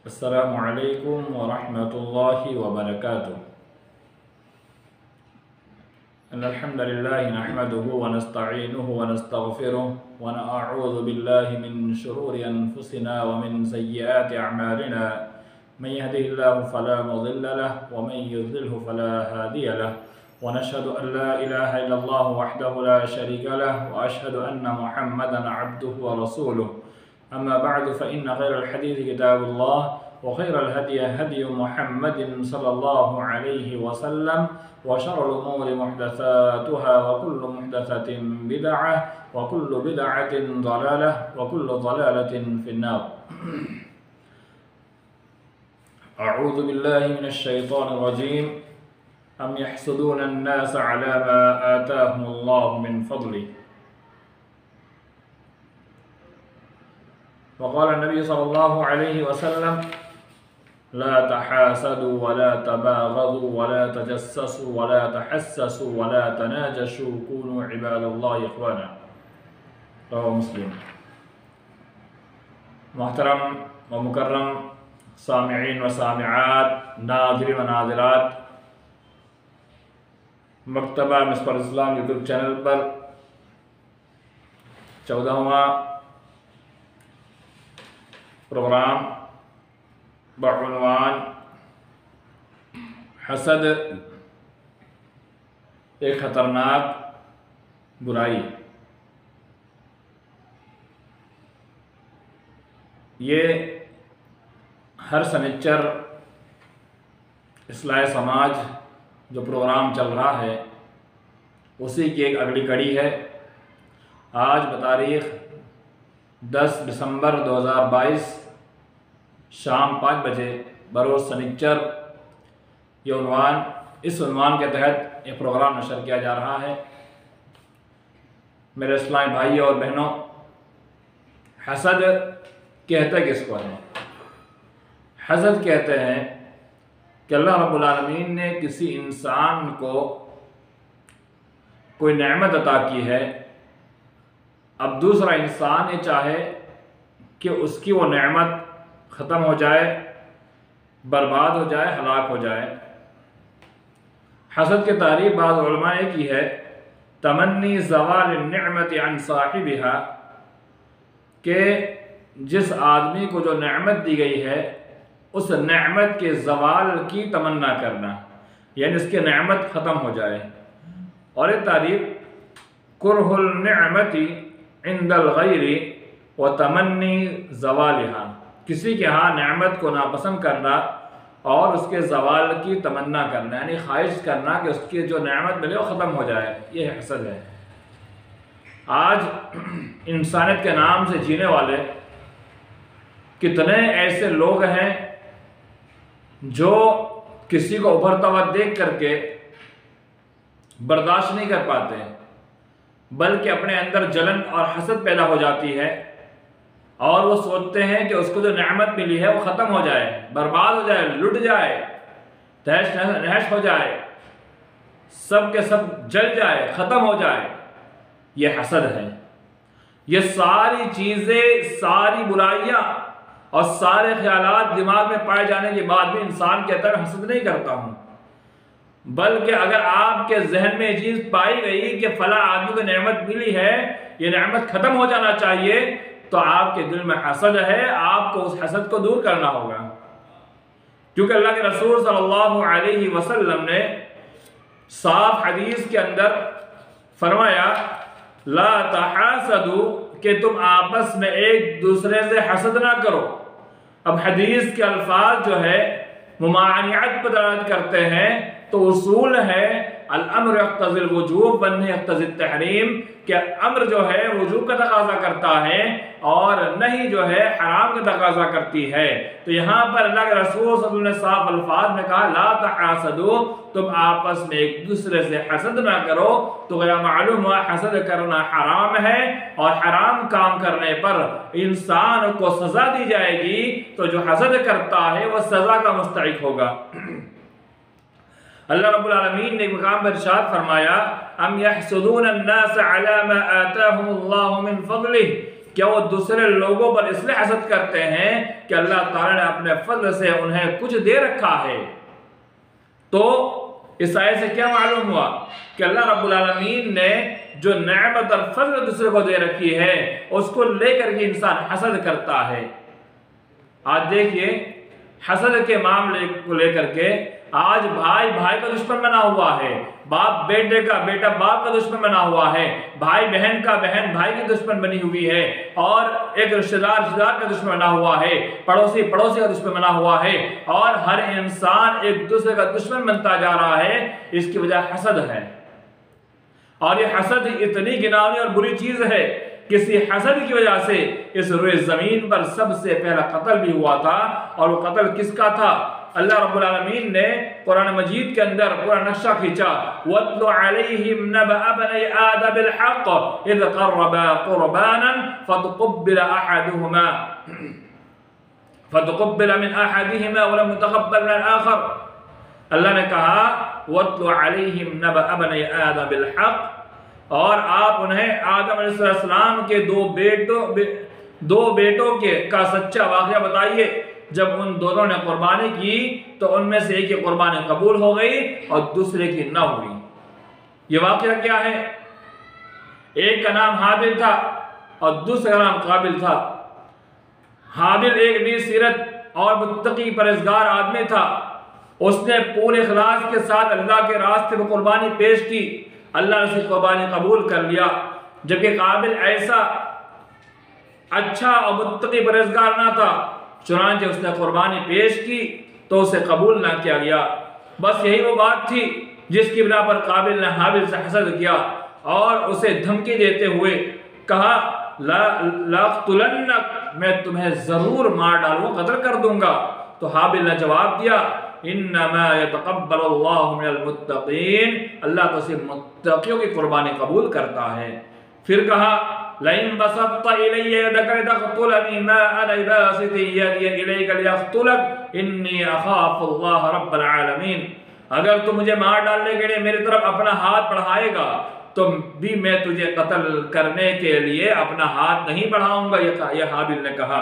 अस्सलामु अलैकुम व रहमतुल्लाहि व बरकातुहू। अल्हम्दुलिल्लाहि नहमदुहु व नस्तईनुहु व नस्तगफिरुहु व नअऊज़ु बिल्लाहि मिन शुरूरि अनफुसिना व मिन सय्यिआति अअमालिना। मन यहदिहिल्लाहु फला मुज़िल्ल लहु व मन युज़्लिल्हु फला हादिय लहु व नशहदु अन ला इलाहा इल्लल्लाहु वहदहु ला शरीका लहु व अशहदु अन्ना मुहम्मदन अब्दुहु व रसूलुहु। अम्मा बअदु फ़इन्न खैरल हदीस किताबुल्लाह व खैरल हदी हदी मुहम्मदिन सल्लल्लाहु अलैहि वसल्लम व शर्रल उमूरि मुहदसातुहा व कुल्लु मुहदसतिन बिदअह व कुल्लु बिदअतिन ज़लालह व कुल्लु ज़लालतिन फिन्नार। अऊज़ु बिल्लाहि मिनश शैतानिर रजीम। अम यहसुदून अन्नास अला मा आताहुमुल्लाहु मिन फ़ज़लिहि। वक़ाल नबी सल्लल्लाहु अलैहि वसल्लम ला तहासदू वला तबागज़ू वला तजस्ससू वला तहस्ससू वला तनाजशू कूनू इबादल्लाहि इख़वाना। रवाहु मुस्लिम। मोहतरम व मुकर्रम सामिईन व सामिआत, नाज़िरीन व नाज़िरात, मकतबा मिस्बाह इस्लाम यूट्यूब चैनल पर 14वां प्रोग्राम बउनवान हसद एक ख़तरनाक बुराई। ये हर सनिच्चर इस्लाह समाज जो प्रोग्राम चल रहा है उसी की एक अगली कड़ी है। आज बतारीख़ 10 दिसंबर 2022 शाम 5 बजे बरोज़ सनिच्चर इस उन्वान के तहत ये प्रोग्राम नशर किया जा रहा है। मेरे इस्लामी भाइयों और बहनों, हसद कहते किसको हैं? हसद कहते हैं कि अल्लाह रब्बुल आलमीन ने किसी इंसान को कोई नेमत अता की है, अब दूसरा इंसान ये चाहे कि उसकी वो नेमत ख़त्म हो जाए, बर्बाद हो जाए, हलाक हो जाए। हसद की तारीफ़ बाज़ उलमा ने की है तमन्नी ज़वाल निअमत अन साहिबिहा, के जिस आदमी को जो नेमत दी गई है उस नेमत के ज़वाल की तमन्ना करना, यानी उसकी नेमत ख़त्म हो जाए। और एक तारीफ़ कुरहुल निअमति इंदल गैरि व तमन्नी ज़वालिहा, किसी के यहाँ नेमत को नापसंद करना और उसके ज़वाल की तमन्ना करना, यानी ख्वाहिश करना कि उसकी जो नेमत मिले वो ख़त्म हो जाए। ये हसद है। आज इंसानियत के नाम से जीने वाले कितने ऐसे लोग हैं जो किसी को उभरता हुआ देख करके बर्दाश्त नहीं कर पाते, बल्कि अपने अंदर जलन और हसद पैदा हो जाती है और वो सोचते हैं कि उसको जो नेमत मिली है वो ख़त्म हो जाए, बर्बाद हो जाए, लुट जाए, तहस नहस हो जाए, सब के सब जल जाए, ख़त्म हो जाए। ये हसद है। ये सारी चीज़ें, सारी बुराइयाँ और सारे ख्यालात दिमाग में पाए जाने के बाद भी इंसान कहता है हसद नहीं करता हूँ, बल्कि अगर आपके जहन में ये चीज़ पाई गई कि फला आदमी को नेमत मिली है, ये नेमत ख़त्म हो जाना चाहिए, तो आपके दिल में हसद है, आपको उस हसद को दूर करना होगा। क्योंकि अल्लाह के रसूल सल्लल्लाहु अलैहि वसल्लम ने साफ हदीस के अंदर फरमाया ला तहासदू, कि तुम आपस में एक दूसरे से हसद ना करो। अब हदीस के अल्फाज जो है मुमानियत पर दलालत करते हैं, तो उसूल है अल अम्र यक़्तज़िल वुजूब वन्नही यक़्तज़ित तहरीम, कि अम्र जो है वजूब का तकाजा करता है और नहीं जो है हराम का तकाजा करती है। तो यहाँ पर अल्लाह के रसूल सल्लल्लाहु अलैहि वसल्लम ने साफ अल्फाज में कहा ला तहासदू, तुम आपस में एक दूसरे से हसद ना करो। तो गया मालूम हुआ हसद करना हराम है और हराम काम करने पर इंसान को सजा दी जाएगी। तो जो हसद करता है वह सजा का मुस्तहिक होगा। अल्लाह रब्बुल आलमीन ने एक मकाम पर इरशाद फरमाया अम यहसुदून अन्नास अला मा आताहुमुल्लाहु मिन फ़ज़लिहि, क्या वो दूसरे लोगों पर इसलिए हसद करते हैं कि अल्लाह ताला ने अपने फजल से उन्हें कुछ दे रखा है? तो इस आयत से क्या मालूम हुआ कि अल्लाह रब्बुल आलमीन ने जो नेमत और फजल दूसरे को दे रखी है उसको लेकर के इंसान हसद करता है। आज देखिए हसद के मामले को लेकर के आज भाई भाई का दुश्मन बना हुआ है, बाप बेटे का, बेटा बाप का दुश्मन बना हुआ है, भाई बहन का, बहन भाई की दुश्मन बनी हुई है, और एक रिश्तेदार रिश्तेदार का दुश्मन बना हुआ है, पड़ोसी पड़ोसी का दुश्मन बना हुआ है, और हर इंसान एक दूसरे का दुश्मन बनता जा रहा है। इसकी वजह हसद है। और ये हसद इतनी घिनौनी और बुरी चीज है, किसी हसद की वजह से इस रुए जमीन पर सबसे पहला कत्ल भी हुआ था। और वो कत्ल किसका था? अल्लाह रब्बुल आलमीन ने कुरान मजीद के अंदर पूरा नक्शा खींचा, वत्लु अलैहिम नबअ बनी आदम बिल हक़ इज़ क़र्रबा क़ुरबानन फतक़ुब्बिल मिन अहदिहिमा व लम यतक़ब्बल मिन आख़र। अल्लाह ने कहा वत्लु अलैहिम नबअ बनी आदम बिल हक़, और आप उन्हें आदम अलैहिस्सलाम के दो बेटों के का सच्चा वाक़या बताइए। जब उन दोनों ने कुर्बानी की तो उनमें से एक की कुर्बानी कबूल हो गई और दूसरे की न हुई। ये वाक़या क्या है? एक का नाम हाबिल था और दूसरे का नाम काबिल था। हाबिल एक भी सीरत और मुत्तकी परहेज़गार आदमी था। उसने पूरे इखलास के साथ अल्लाह के रास्ते में कुर्बानी पेश की, अल्लाह ने उसकी कुर्बानी कबूल कर लिया। जबकि काबिल ऐसा अच्छा और मुत्तकी परहेज़गार ना था, चुनांचे उसने कुर्बानी पेश की तो उसे कबूल ना किया गया। बस यही वो बात थी जिसकी बिना पर काबिल ने हाबिल से हसद किया और उसे धमकी देते हुए कहा लाक़तुलन्नक, मैं तुम्हें जरूर मार डालूंगा, कत्ल कर दूंगा। तो हाबिल ने जवाब दिया इन्नमा यतक़ब्बलुल्लाहु मिनल मुत्तक़ीन, अल्लाह तो सिर्फ मुत्तक़ियों की कुर्बानी कबूल करता है। फिर कहा लइन बसत्ता इलैया यदक लितक़तुलनी मा अना बासिति यदी इलैका लियक़तुलक इन्नी अख़ाफ़ुल्लाह रब्बल आलमीन। अगर तू मुझे मार डालने के लिए मेरी तरफ अपना हाथ बढ़ाएगा तो भी मैं तुझे कत्ल करने के लिए अपना हाथ नहीं बढ़ाऊंगा। ये हाबिल ने कहा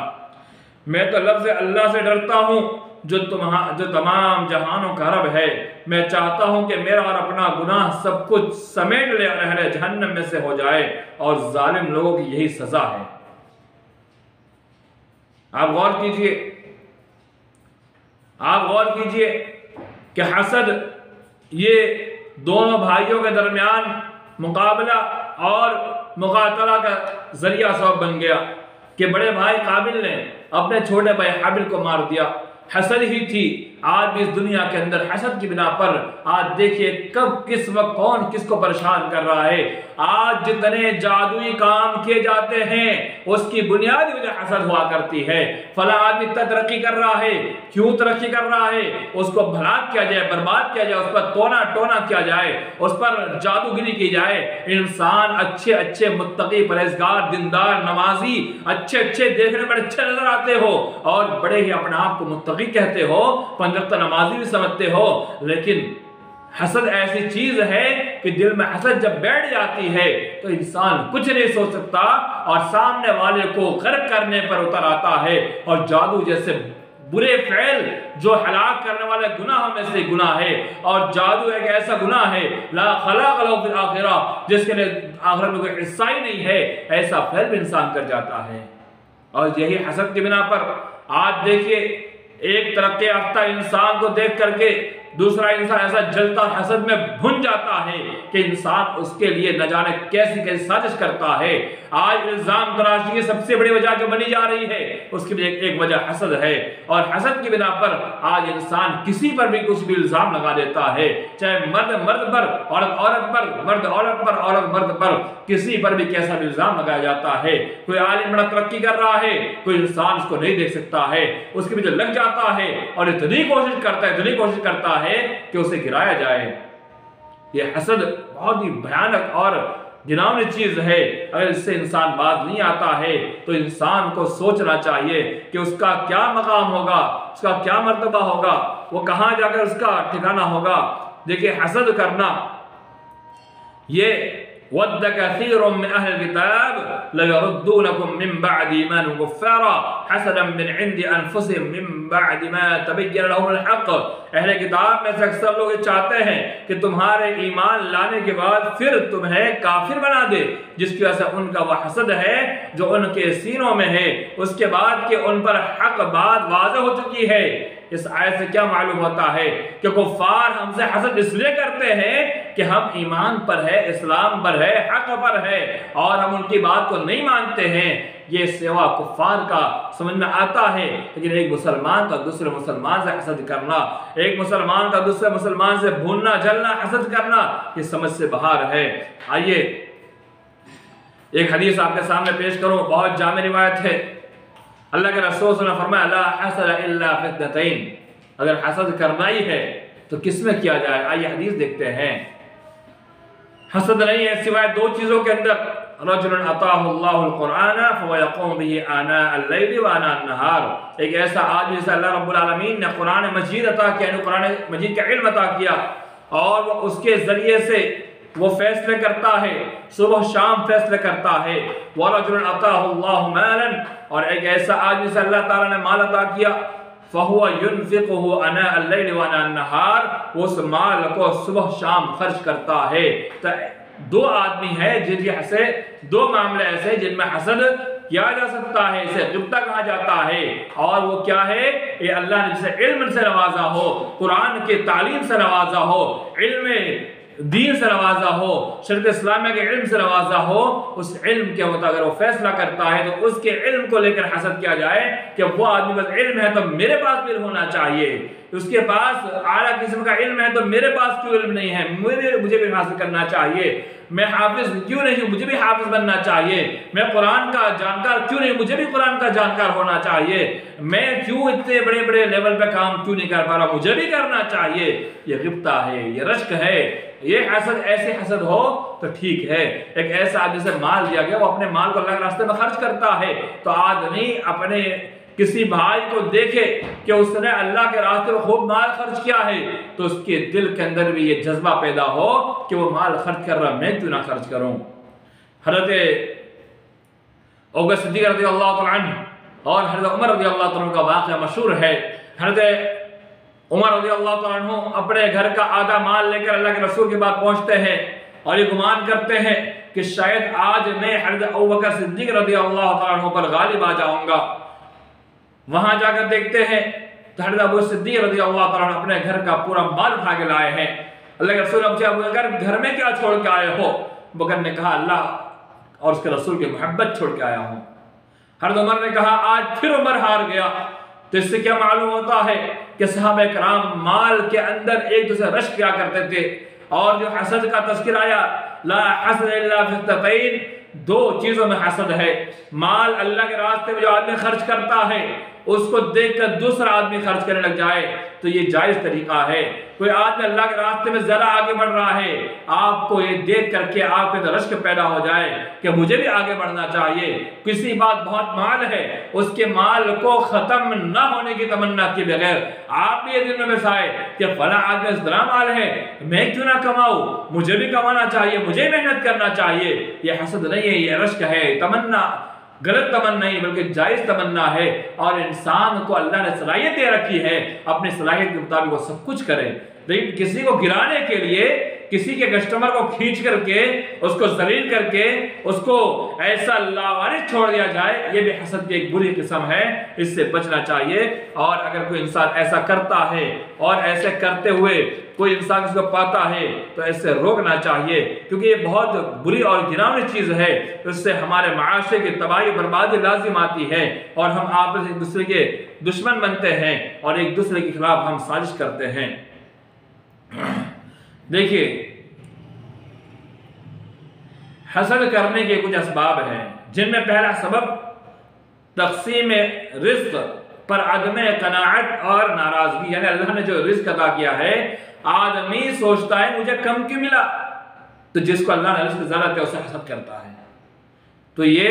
मैं तो लफ्ज़ अल्लाह से डरता हूँ जो तमाम जहानों का रब है। मैं चाहता हूं कि मेरा और अपना गुनाह सब कुछ समेट ले अहले जहन्नम में से हो जाए, और जालिम लोगों की यही सजा है। आप गौर कीजिए कि हसद ये दोनों भाइयों के दरमियान मुकाबला और मुकातला का जरिया सबब बन गया कि बड़े भाई काबिल ने अपने छोटे भाई हाबिल को मार दिया। हसद ही थी। आज भी इस दुनिया के अंदर हसद की बिना पर आज देखिए कब किस वक्त कौन किसको परेशान कर रहा है। आज जितने जादुई काम किए जाते हैं उसकी बुनियादी वजह हसद हुआ करती है। फला आदमी तरक्की कर रहा है, क्यों तरक्की कर रहा है? उसको भलाक किया जाए, बर्बाद किया जाए, उस पर टोना किया जाए, उस पर जादूगिरी की जाए। इंसान अच्छे अच्छे मुत्तकी परहेज़गार दीनदार नमाजी अच्छे देखने में अच्छे नजर आते हो और बड़े ही अपने आप को मुत्तकी कहते हो, पंजवक्त नमाजी भी समझते हो, लेकिन हसद ऐसी चीज है कि दिल में हसद जब बैठ जाती है तो इंसान कुछ नहीं सोच सकता और सामने वाले को गर्क करने पर उतर आता है। और जादू जैसे बुरे फेल जो हलाक करने वाले गुनाहों में से गुनाह है, और जादू एक ऐसा गुनाह है ला खलाक़ लहू फिल आखिरह, जिसके लिए आखिरत में कोई हिस्सा ही नहीं है, ऐसा फेल भी इंसान कर जाता है। और यही हसद की बिना पर आज देखिए एक तरक्की याफ्ता इंसान को देख करके दूसरा इंसान ऐसा जलता हसद में भुन जाता है कि इंसान उसके लिए न जाने कैसी कैसी साजिश करता है। आज इल्जाम तराशी की सबसे बड़ी वजह जो बनी जा रही है उसकी भी एक वजह हसद है, और हसद की बिना पर आज इंसान किसी पर भी कुछ भी इल्जाम लगा देता है, चाहे मर्द पर, औरत पर, मर्द औरत पर, औरत मर्द पर, किसी पर भी कैसा भी इल्जाम लगाया जाता है। कोई आलिम बड़ा तरक्की कर रहा है, कोई इंसान उसको नहीं देख सकता है, उसके पीछे लग जाता है और इतनी कोशिश करता है कि उसे गिराया जाए। यह हसद बहुत ही भयानक और घिनौनी चीज है। अगर इससे इंसान बाज नहीं आता है तो इंसान को सोचना चाहिए कि उसका क्या मकाम होगा, उसका क्या मर्तबा होगा, वो कहां जाकर उसका ठिकाना होगा। देखिए हसद करना ये वद्द कसीरुम मिन अहल किताब लयरुद्दूनकुम मिन बअदि ईमानिकुम कुफ्फारा हसदन मिन इंदि अनफुसिहिम मिन बअदि मा तबय्यन लहुमुल हक़। अहले किताब में से अक्सर लोग चाहते हैं कि तुम्हारे ईमान लाने के बाद फिर तुम्हें काफिर बना दे, जिसकी वजह से उनका वह हसद है जो उनके सीनों में है, उसके बाद कि उन पर हक बात वाज़ेह हो चुकी है। इस आयत से क्या मालूम होता है कि कुफ्फार हमसे हसद इसलिए करते हैं कि हम ईमान पर है, इस्लाम पर है, हक पर है और हम उनकी बात को नहीं मानते हैं। ये सेवा कुफ्फार का समझ में आता है, लेकिन एक मुसलमान का दूसरे मुसलमान से हसद करना, एक मुसलमान का दूसरे मुसलमान से भूनना जलना हसद करना, ये समझ से बाहर है। आइए एक हदीस आपके सामने पेश करूं, बहुत जामे रिवायत है। अल्लाह के रसूल ने फरमाया ला हसद इल्ला फित्नतैन, अगर हसद करना ही है तो किसमें किया जाए। आइए हदीस देखते हैं। हसद नहीं है सिवाय दो चीजों के अंदर, रजुलन अताहुल्लाहुल कुरान फयक़ूम बिही आना अल-लैल व आना अन-नहार, एक ऐसा आदमी जिसे अल्लाह रब्बुल आलमीन ने कुरान मजीद अता किया, कुरान मजीद का इल्म अता किया और वो उसके जरिए से वो फैसले करता है, सुबह शाम फैसले करता है। वरजुलन अताहुल्लाहु मालन, और एक ऐसा आदमी से अल्लाह ताला ने माल अता किया, फहुवा युनफिकुहु आना अल-लैल व आना अन-नहार, वो उस माल को सुबह शाम खर्च करता है। तो दो आदमी है जिनके से दो मामले ऐसे जिनमें हसद किया जा सकता है, इसे गिब्ता कहा जाता है। और वो क्या है, ये अल्लाह ने जिसे इल्म से नवाजा हो, कुरान के तालीम से नवाजा हो, इल्म दीन से नवाजा हो, शरीयत इस्लामिया के इल्म से नवाजा हो, उस इल्म के मुताबिक अगर वो फैसला करता है तो उसके इल्म को लेकर हसद किया जाए कि वो आदमी बस इल्म है तो मेरे पास भी इल्म होना चाहिए, उसके पास आला किस्म का इल्म है तो मेरे पास क्यों इल्म नहीं है, मुझे भी हासिल करना चाहिए। मैं हाफिज क्यों नहीं हूं, मुझे भी हाफिज बनना चाहिए। मैं कुरान का जानकार क्यों नहीं, मुझे भी कुरान का जानकार होना चाहिए। मैं क्यों इतने बड़े बड़े लेवल पे काम क्यों नहीं कर पा रहा, मुझे भी करना चाहिए। ये गिब्ता है, ये रश्क है। ये हसद ऐसे हसद हो तो ठीक है। एक ऐसा आदमी से माल दिया गया, वो अपने माल को अल्लाह के रास्ते में खर्च करता है, तो आदमी अपने किसी भाई को देखे कि उसने अल्लाह के रास्ते में खूब माल खर्च किया है, तो उसके दिल के अंदर भी ये जज्बा पैदा हो कि वो माल खर्च कर रहा, मैं क्यों ना खर्च करूं। हज़रत अबू बकर सिद्दीक़ रज़ियल्लाहु तआला अन्हु और हज़रत उमर रज़ियल्लाहु तआला अन्हु का वाक़या मशहूर है। हज़रत उमर रज़ियल्लाहु तआला अन्हु अपने घर का आधा माल लेकर अल्लाह के रसूल के पास पहुंचते हैं और ये गुमान करते हैं कि शायद आज मैं हज़रत अबू बकर सिद्दीक़ रज़ियल्लाहु तआला अन्हु पर गालिब आ जाऊंगा। वहां जाकर देखते हैं तो हज़रत अबू सिद्दीक़ रज़ियल्लाहु तआला अन्हु अपने घर का पूरा माल उठा के लाए हैं। अल्लाह के रसूल ने अबू बकर घर में क्या छोड़ के आए हो? बकर ने कहा अल्लाह और उसके रसूल की मोहब्बत छोड़ के आया हूं। हज़रत उमर ने कहा आज फिर उमर हार गया। तो इससे क्या मालूम होता है कि सहाबा किराम माल के अंदर एक दूसरे रश्क किया करते थे। और जो हसद का तज़किरा आया, ला हसद इल्ला फित्नतैन, दो चीजों में हसद है। माल अल्लाह के रास्ते में जो आदमी खर्च करता है उसको देखकर दूसरा आदमी खर्च करने लग जाए तो ये जायज तरीका है। कोई आदमी अल्लाह के रास्ते में जरा आगे बढ़ रहा है, आपको ये देख करके आपके अंदर रश्क पैदा हो जाए कि मुझे भी आगे बढ़ना चाहिए। किसी बात बहुत माल है, उसके माल को खत्म न होने की तमन्ना के बगैर आप भी ये दिल में बसाए कि फला आदमी इतना माल है, मैं क्यों ना कमाऊं, मुझे भी कमाना चाहिए, मुझे मेहनत करना चाहिए। ये हसद नहीं है, ये रश्क है, तमन्ना, गलत तमन्ना नहीं बल्कि जायज तमन्ना है। और इंसान को अल्लाह ने सलाहियत दे रखी है, अपनी सलाहियत के मुताबिक वो सब कुछ करे। लेकिन किसी को गिराने के लिए, किसी के कस्टमर को खींच करके, उसको जलील करके, उसको ऐसा लावारिस छोड़ दिया जाए, ये भी हसद की एक बुरी किस्म है, इससे बचना चाहिए। और अगर कोई इंसान ऐसा करता है और ऐसे करते हुए कोई इंसान इसको पाता है तो ऐसे रोकना चाहिए, क्योंकि ये बहुत बुरी और घिनौनी चीज है। इससे हमारे माशरे की तबाही बर्बादी लाजिम आती है और हम आपस में एक दूसरे के दुश्मन बनते हैं और एक दूसरे के खिलाफ हम साजिश करते हैं। देखिए, हसद करने के कुछ असबाब हैं, जिनमें पहला सबब तक़सीम रिज़्क़ पर अदम क़नाअत और नाराजगी। यानी अल्लाह ने जो रिज़्क़ अता किया है, आदमी सोचता है मुझे कम क्यों मिला, तो जिसको अल्लाह ने रिज़्क़ ज़्यादा दिया उसे हसद करता है। तो ये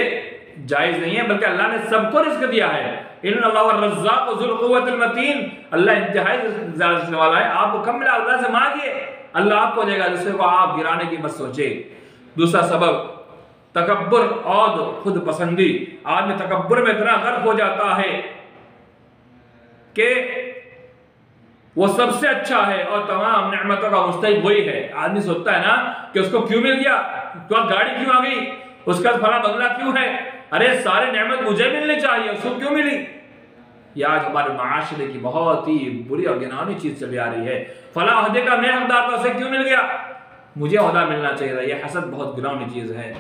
जायज़ नहीं है, बल्कि अल्लाह ने सबको रिज़्क़ दिया है। इन्नल्लाह रज़्ज़ाक़ु ज़ुल क़ुव्वतिल मतीन, अल्लाह इंतहाई ज़्यादा देने वाला है। आपको कम मिला, अल्लाह से मांगिए, अल्लाह आपको देगा। दूसरे को आप गिराने की मत सोचे। दूसरा सबब तकब्बुर और खुद पसंदी। आदमी तकब्बुर में इतना गर्क हो जाता है कि वो सबसे अच्छा है और तमाम नेमतों का मुस्तहिक वही है। आदमी सोचता है ना कि उसको क्यों मिल गया, तो गाड़ी क्यों आ गई, उसका फला बंगला क्यों है, अरे सारे नेमत मुझे मिलनी चाहिए, उसको क्यों मिली। ये आज हमारे माशरे की बहुत ही बुरी और घिनौनी चीज चली आ रही है। फला ओहदे का मैं हकदार था, उसे क्यों मिल गया, मुझे ओहदा मिलना चाहिए था। यह हसद बहुत घिनौनी चीज है।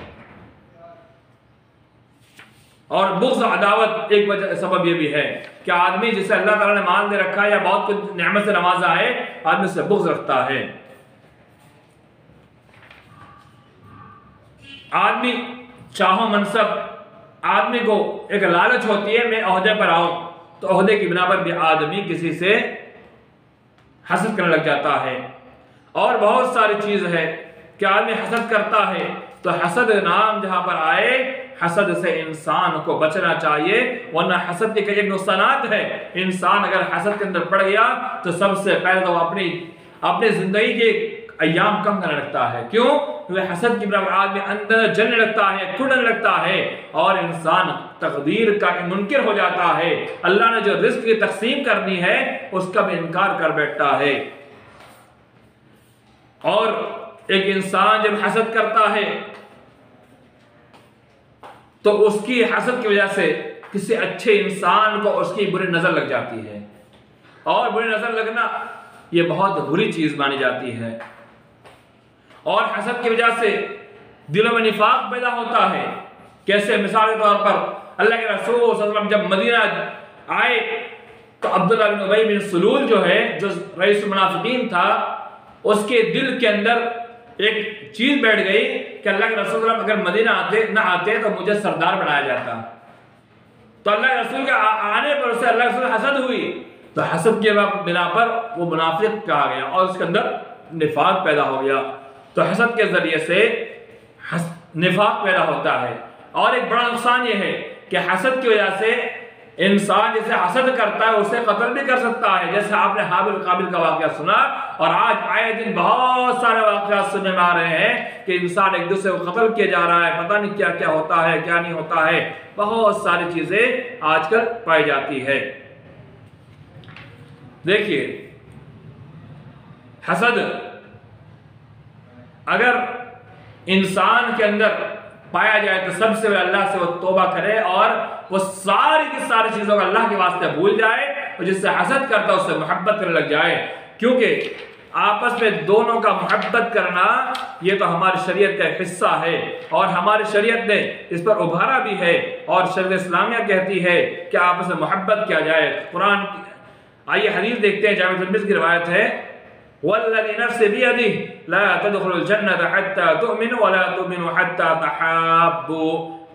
और बुग़्ज़ अदावत एक वजह सबब यह भी है कि आदमी जिसे अल्लाह ताला ने माल दे रखा है या बहुत कुछ नेमत से नवाजा है, आदमी से बुग़्ज़ रखता है। आदमी चाहो मनसब, आदमी को एक लालच होती है मैं ओहदे पर आऊं, तो ओहदे की बिना पर भी आदमी किसी से हसद करने लग जाता है। और बहुत सारी चीज है कि आदमी हसद करता है, तो हसद नाम जहां पर आए, हसद से इंसान को बचना चाहिए, वरना हसद के कई नुकसानात है। इंसान अगर हसद के अंदर पड़ गया तो सबसे पहले तो अपनी जिंदगी के अय्याम कम करने लगता है। क्यों? क्योंकि हसद की बराबर आदमी अंदर जलने लगता है, कुड़ने लगता है और इंसान तकदीर का मुनकिर हो जाता है। अल्लाह ने जो रिस्क की तकसीम करनी है उसका भी इनकार कर बैठता है। और एक इंसान जब हसद करता है तो उसकी हसद की वजह से किसी अच्छे इंसान को उसकी बुरी नजर लग जाती है, और बुरी नजर लगना यह बहुत बुरी चीज मानी जाती है। और हसद की वजह से दिलों में निफाक पैदा होता है। कैसे? मिसाल के तौर पर अल्लाह के रसूल सल्लल्लाहु अलैहि वसल्लम जब मदीना आए तो अब्दुल्लाह बिन उबई बिन सलूल जो है, जो रईस मुनाफिकीन था, उसके दिल के अंदर एक चीज बैठ गई कि अल्लाह के रसूल अगर मदीना ना आते तो मुझे सरदार बनाया जाता। तो अल्लाह के रसूल के आने पर उसे अल्लाह के रसूल हसद हुई, तो हसद के बिना पर वो मुनाफिक कहा गया और उसके अंदर निफाक पैदा हो गया। तो हसद के जरिए से निफाक पैदा होता है। और एक बड़ा नुकसान यह है कि हसद की वजह से इंसान जिसे हसद करता है उसे कत्ल भी कर सकता है। जैसे आपने हाबिल काबिल का वाकया सुना, और आज आए दिन बहुत सारे वाकया सुनने में आ रहे हैं कि इंसान एक दूसरे को कत्ल किया जा रहा है, पता नहीं क्या क्या होता है क्या नहीं होता है, बहुत सारी चीजें आजकल पाई जाती है। देखिए, हसद अगर इंसान के अंदर पाया जाए तो सबसे पहले अल्लाह से वो तौबा करे और वो सारी की सारी चीजों को अल्लाह के वास्ते भूल जाए, और जिससे हसद करता है उससे मोहब्बत करने लग जाए। क्योंकि आपस में दोनों का मोहब्बत करना ये तो हमारी शरीयत का हिस्सा है, और हमारी शरीयत ने इस पर उभारा भी है। और शरीयत इस्लामिया कहती है कि आपस में मोहब्बत किया जाए। कुरान, आइए हदीस देखते हैं, जामिअ तिर्मिज़ी की रिवायत है, वल्लज़ी नफ़्सी बियदिही ला तदखुलुल जन्नता हत्ता तुअमिनु वला तुअमिनु हत्ता तहाब्बू।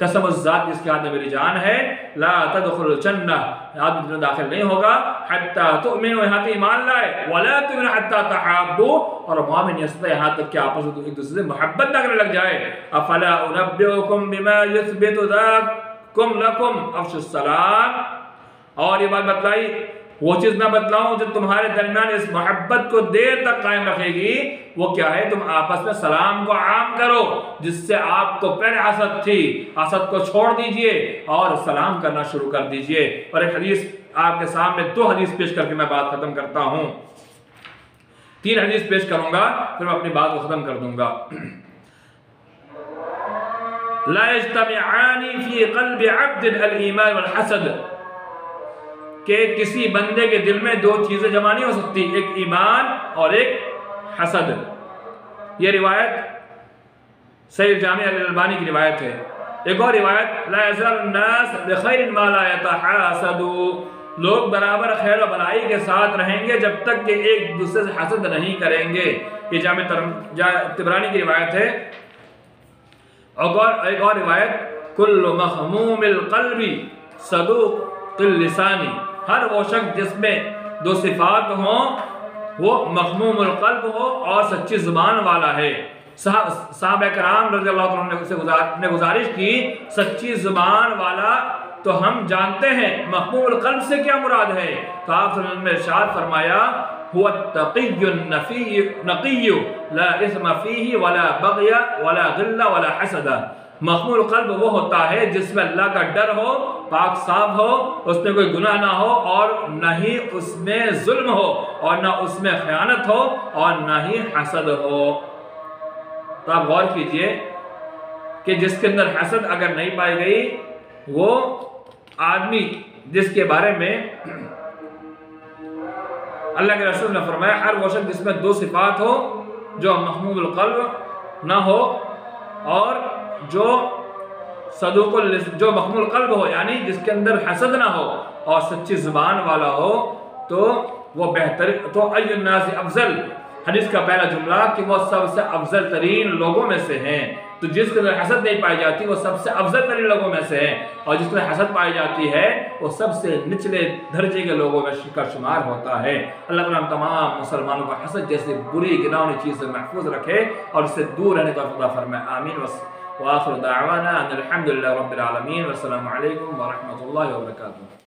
कसम उस ज़ात जिसके हाथ में मेरी जान है, ला तदखुलुल जन्नह, आदमी जन्नत दाखिल नहीं होगा, हत्ता तुअमिनु, यहाँ तक ईमान लाए, वला तुअमिनु हत्ता तहाब्बू, और मोमिन यस्ता यहाँ तक कि आपस में एक दूसरे से मोहब्बत करने लग जाए। अफला उनब्बिउकुम बिमा युस्बितु ज़ाकुम लकुम अफ़शुस सलाम। और ये बात बतलाई, वो चीज मैं बतलाऊं जो तुम्हारे दरमियान इस मोहब्बत को देर तक कायम रखेगी। वो क्या है? तुम आपस में सलाम को आम करो, जिससे आपको पहले हसद थी, हसद को छोड़ दीजिए और सलाम करना शुरू कर दीजिए। और एक हदीस आपके सामने, 2 हदीस पेश करके मैं बात खत्म करता हूं। 3 हदीस पेश करूंगा फिर मैं अपनी बात को खत्म कर दूंगा। ला यज्तमिआनी फी क़ल्बि अब्दिन अल ईमान वल हसद, कि किसी बंदे के दिल में 2 चीजें जमा नहीं हो सकती, एक ईमान और एक हसद। यह रिवायत सहीह जामिअ अल-अलबानी की रिवायत है। एक और रिवायत, ला यज़ालुन नास बिखैरिन मा ला यतहासदू, लोग बराबर खैर और भलाई के साथ रहेंगे जब तक कि एक दूसरे से हसद नहीं करेंगे। ये जामिअ तिबरानी की रिवायत है। और एक और रिवायत, कुल्लु मखमूमिल क़ल्बि सदूक़िल लिसानी, हर वो शख्स जिसमें 2 सिफात हों वो मखमूमुल क़ल्ब हो और सच्ची जुबान वाला है। साहबा कराम रज़ियल्लाहु अन्हुम ने गुजारिश की, सच्ची जुबान वाला तो हम जानते हैं, मखमूमुल क़ल्ब से क्या मुराद है? तो आप ने इरशाद फरमाया हुवा तक़िय्युन नक़िय्यु ला इस्म फ़ीही वला बग़य वला ग़िल्ल वला हसद। मख़मूल क़ल्ब वो होता है जिसमें अल्लाह का डर हो, पाक साफ हो, उसमें कोई गुनाह ना हो और न ही उसमें जुल्म हो और न उसमें ख़यानत हो और न ही हसद हो। तो आप गौर कीजिए कि जिसके अंदर हसद अगर नहीं पाई गई, वो आदमी जिसके बारे में अल्लाह के रसूल ने फरमाया हर वो शख्स जिसमें दो सिफात हो, जो महमूदुल क़ल्ब ना हो और जो सदूकुल जो महमूल क़ल्ब हो, यानी जिसके अंदर हसद ना हो और सच्ची ज़ुबान वाला हो, तो वो बेहतर। तो अय्युन नास अफजल, हदीस का पहला जुमला कि वो सबसे अफजल तरीन लोगों में से हैं। तो जिसके अंदर हसद नहीं पाई जाती वो सबसे अफजल तरीन लोगों में से है, और जिसमें हसद पाई जाती है वो सबसे निचले दर्जे के लोगों में का शुमार होता है। अल्लाह ताला हम तमाम मुसलमानों को हसद जैसे बुरी गिनावनी चीज़ से महफूज रखे और इससे दूर रहने का खुदा फरमाए। आमीन। व आखिर दावाना अनिल हम्दुलिल्लाहि रब्बिल आलमीन। वस्सलामु अलैकुम व रहमतुल्लाहि व बरकातुहू।